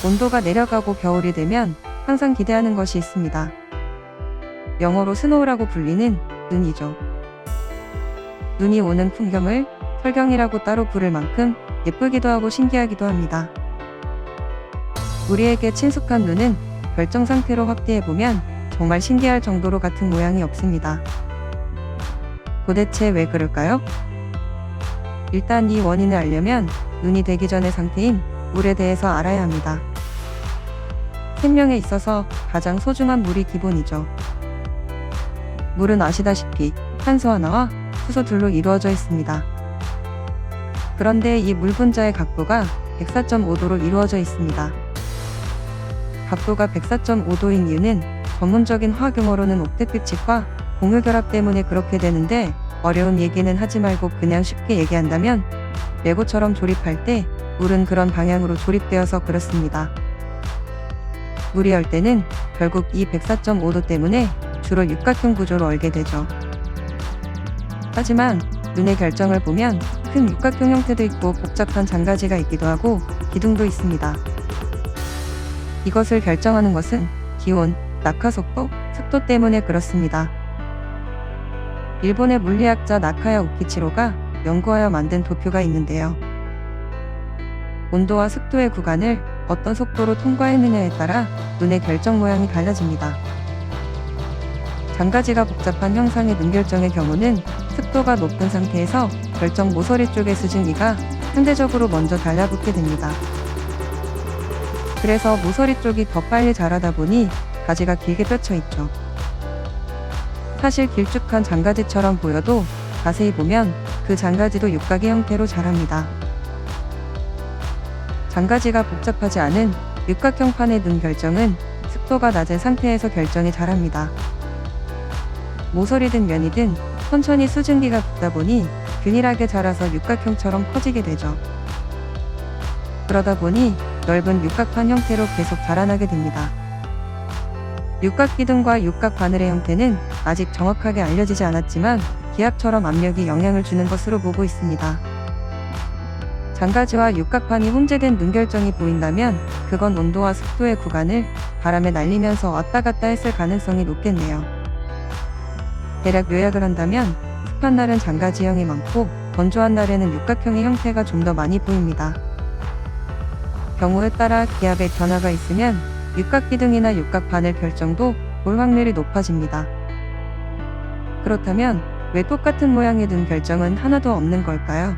온도가 내려가고 겨울이 되면 항상 기대하는 것이 있습니다. 영어로 스노우라고 불리는 눈이죠. 눈이 오는 풍경을 설경이라고 따로 부를 만큼 예쁘기도 하고 신기하기도 합니다. 우리에게 친숙한 눈은 결정 상태로 확대해보면 정말 신기할 정도로 같은 모양이 없습니다. 도대체 왜 그럴까요? 일단 이 원인을 알려면 눈이 되기 전의 상태인 물에 대해서 알아야 합니다. 생명에 있어서 가장 소중한 물이 기본이죠. 물은 아시다시피 탄소 하나와 수소 둘로 이루어져 있습니다. 그런데 이 물 분자의 각도가 104.5도로 이루어져 있습니다. 각도가 104.5도인 이유는 전문적인 화학 용어로는 옥텟빛과 공유결합 때문에 그렇게 되는데, 어려운 얘기는 하지 말고 그냥 쉽게 얘기한다면 레고처럼 조립할 때 물은 그런 방향으로 조립되어서 그렇습니다. 물이 열 때는 결국 이 104.5도 때문에 주로 육각형 구조로 얼게 되죠. 하지만 눈의 결정을 보면 큰 육각형 형태도 있고 복잡한 장가지가 있기도 하고 기둥도 있습니다. 이것을 결정하는 것은 기온, 낙하속도, 습도 때문에 그렇습니다. 일본의 물리학자 나카야 우키치로가 연구하여 만든 도표가 있는데요. 온도와 습도의 구간을 어떤 속도로 통과했느냐에 따라 눈의 결정 모양이 달라집니다. 장가지가 복잡한 형상의 눈 결정의 경우는 습도가 높은 상태에서 결정 모서리 쪽의 수증기가 상대적으로 먼저 달라붙게 됩니다. 그래서 모서리 쪽이 더 빨리 자라다 보니 가지가 길게 뻗쳐 있죠. 사실 길쭉한 장가지처럼 보여도 자세히 보면 그 장가지도 육각의 형태로 자랍니다. 장가지가 복잡하지 않은 육각형판의 눈 결정은 습도가 낮은 상태에서 결정이 잘합니다. 모서리든 면이든 천천히 수증기가 붙다 보니 균일하게 자라서 육각형처럼 커지게 되죠. 그러다 보니 넓은 육각판 형태로 계속 자라나게 됩니다. 육각기둥과 육각바늘의 형태는 아직 정확하게 알려지지 않았지만 기압처럼 압력이 영향을 주는 것으로 보고 있습니다. 장가지와 육각판이 혼재된 눈 결정이 보인다면 그건 온도와 습도의 구간을 바람에 날리면서 왔다 갔다 했을 가능성이 높겠네요. 대략 요약을 한다면 습한 날은 장가지형이 많고 건조한 날에는 육각형의 형태가 좀 더 많이 보입니다. 경우에 따라 기압의 변화가 있으면 육각기둥이나 육각바늘 결정도 올 확률이 높아집니다. 그렇다면 왜 똑같은 모양의 눈 결정은 하나도 없는 걸까요?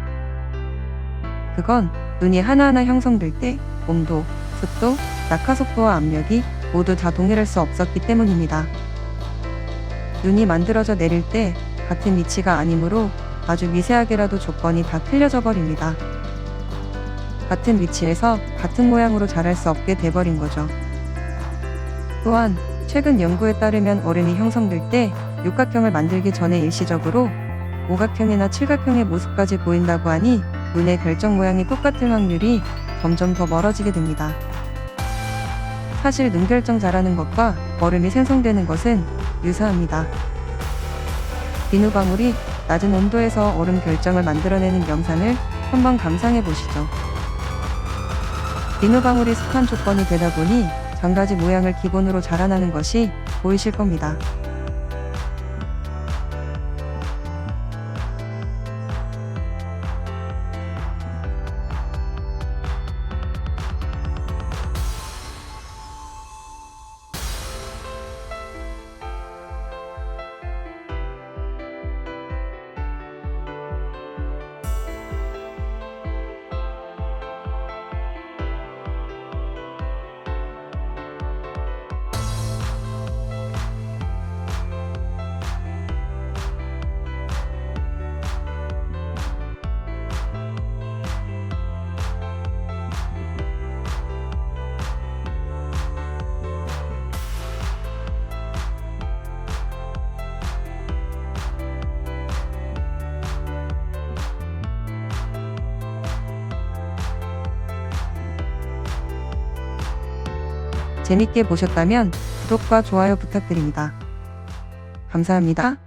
그건 눈이 하나하나 형성될 때 온도, 습도, 낙하속도와 압력이 모두 다 동일할 수 없었기 때문입니다. 눈이 만들어져 내릴 때 같은 위치가 아니므로 아주 미세하게라도 조건이 다 틀려져 버립니다. 같은 위치에서 같은 모양으로 자랄 수 없게 돼버린 거죠. 또한 최근 연구에 따르면 얼음이 형성될 때 육각형을 만들기 전에 일시적으로 오각형이나 칠각형의 모습까지 보인다고 하니 눈의 결정 모양이 똑같을 확률이 점점 더 멀어지게 됩니다. 사실 눈 결정 잘하는 것과 얼음이 생성되는 것은 유사합니다. 비누방울이 낮은 온도에서 얼음 결정을 만들어내는 영상을 한번 감상해 보시죠. 비누방울이 습한 조건이 되다 보니 장가지 모양을 기본으로 자라나는 것이 보이실 겁니다. 재밌게 보셨다면 구독과 좋아요 부탁드립니다. 감사합니다.